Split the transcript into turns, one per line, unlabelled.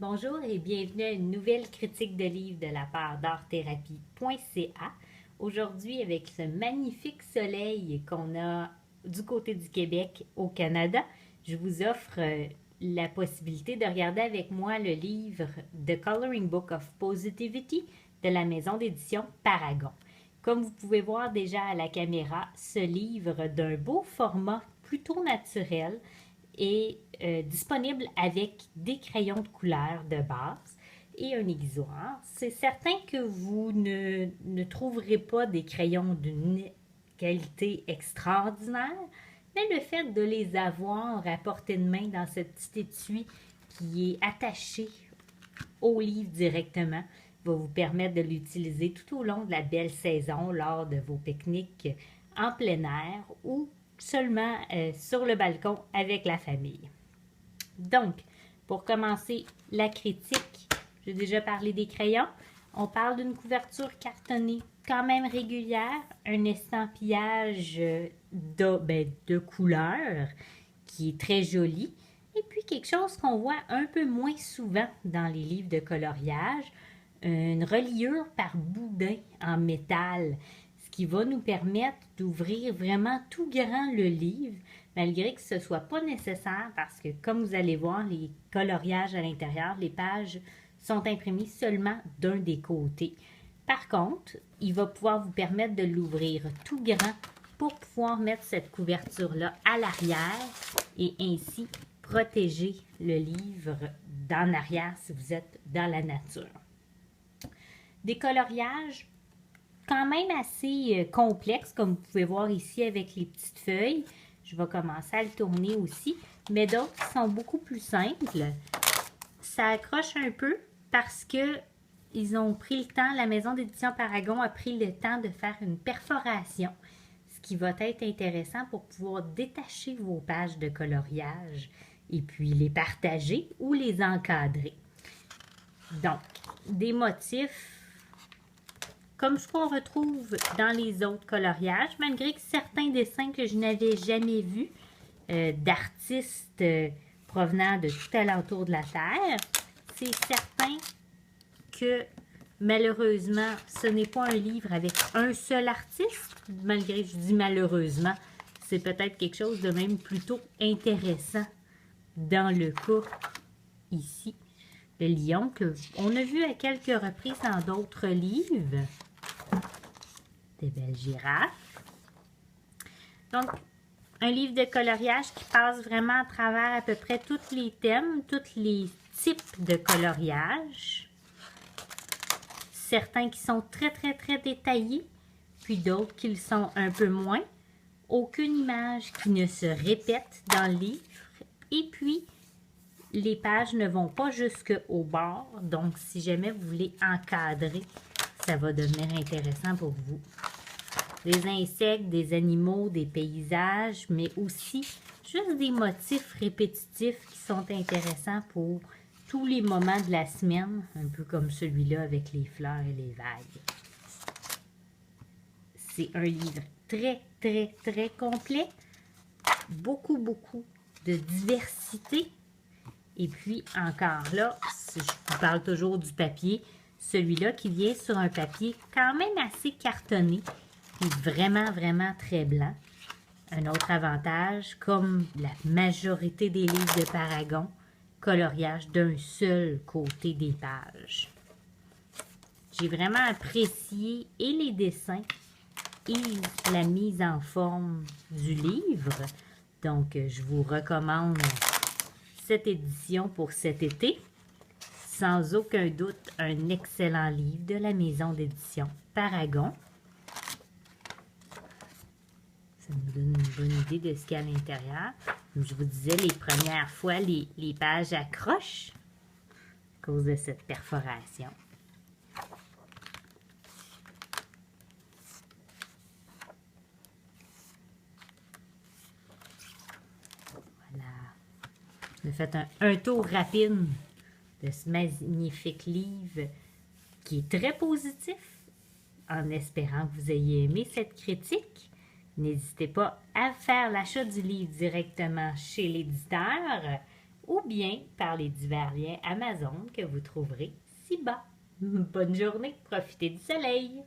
Bonjour et bienvenue à une nouvelle critique de livre de la part d'artthérapie.ca. Aujourd'hui, avec ce magnifique soleil qu'on a du côté du Québec au Canada, je vous offre la possibilité de regarder avec moi le livre The Coloring Book of Positivity de la maison d'édition Paragon. Comme vous pouvez voir déjà à la caméra, ce livre d'un beau format plutôt naturel est disponible avec des crayons de couleur de base et un aiguisoir. C'est certain que vous ne trouverez pas des crayons d'une qualité extraordinaire, mais le fait de les avoir à portée de main dans ce petit étui qui est attaché au livre directement va vous permettre de l'utiliser tout au long de la belle saison lors de vos pique-niques en plein air ou seulement sur le balcon avec la famille. Donc, pour commencer la critique, j'ai déjà parlé des crayons. On parle d'une couverture cartonnée quand même régulière, un estampillage de couleur qui est très joli, et puis quelque chose qu'on voit un peu moins souvent dans les livres de coloriage, une reliure par boudin en métal, ce qui va nous permettre d'ouvrir vraiment tout grand le livre, malgré que ce ne soit pas nécessaire parce que, comme vous allez voir, les coloriages à l'intérieur, les pages sont imprimées seulement d'un des côtés. Par contre, il va pouvoir vous permettre de l'ouvrir tout grand pour pouvoir mettre cette couverture-là à l'arrière et ainsi protéger le livre d'en arrière si vous êtes dans la nature. Des coloriages quand même assez complexes, comme vous pouvez voir ici avec les petites feuilles. Je vais commencer à le tourner aussi, mais d'autres sont beaucoup plus simples. Ça accroche un peu parce que ils ont pris le temps, la maison d'édition Paragon a pris le temps de faire une perforation, ce qui va être intéressant pour pouvoir détacher vos pages de coloriage et puis les partager ou les encadrer. Donc, des motifs comme ce qu'on retrouve dans les autres coloriages, malgré que certains dessins que je n'avais jamais vus d'artistes provenant de tout alentour de la Terre, c'est certain que malheureusement, ce n'est pas un livre avec un seul artiste, malgré que je dis malheureusement, c'est peut-être quelque chose de même plutôt intéressant dans le cas ici. Le lion qu'on a vu à quelques reprises dans d'autres livres. Des belles girafes. Donc, un livre de coloriage qui passe vraiment à travers à peu près tous les thèmes, tous les types de coloriage. Certains qui sont très, très, très détaillés, puis d'autres qui le sont un peu moins. Aucune image qui ne se répète dans le livre. Et puis, les pages ne vont pas jusqu'au bord, donc si jamais vous voulez encadrer, ça va devenir intéressant pour vous. Des insectes, des animaux, des paysages, mais aussi juste des motifs répétitifs qui sont intéressants pour tous les moments de la semaine, un peu comme celui-là avec les fleurs et les vagues. C'est un livre très, très, très complet, beaucoup, beaucoup de diversité. Et puis, encore là, je vous parle toujours du papier, celui-là qui vient sur un papier quand même assez cartonné, qui est vraiment, vraiment très blanc. Un autre avantage, comme la majorité des livres de Paragon, coloriage d'un seul côté des pages. J'ai vraiment apprécié et les dessins et la mise en forme du livre. Donc, je vous recommande cette édition pour cet été. Sans aucun doute, un excellent livre de la maison d'édition Paragon. Ça nous donne une bonne idée de ce qu'il y a à l'intérieur. Comme je vous disais, les premières fois, les pages accrochent à cause de cette perforation. Voilà. On a fait un tour rapide de ce magnifique livre qui est très positif, en espérant que vous ayez aimé cette critique. N'hésitez pas à faire l'achat du livre directement chez l'éditeur ou bien par les divers liens Amazon que vous trouverez ci-bas. Bonne journée, profitez du soleil!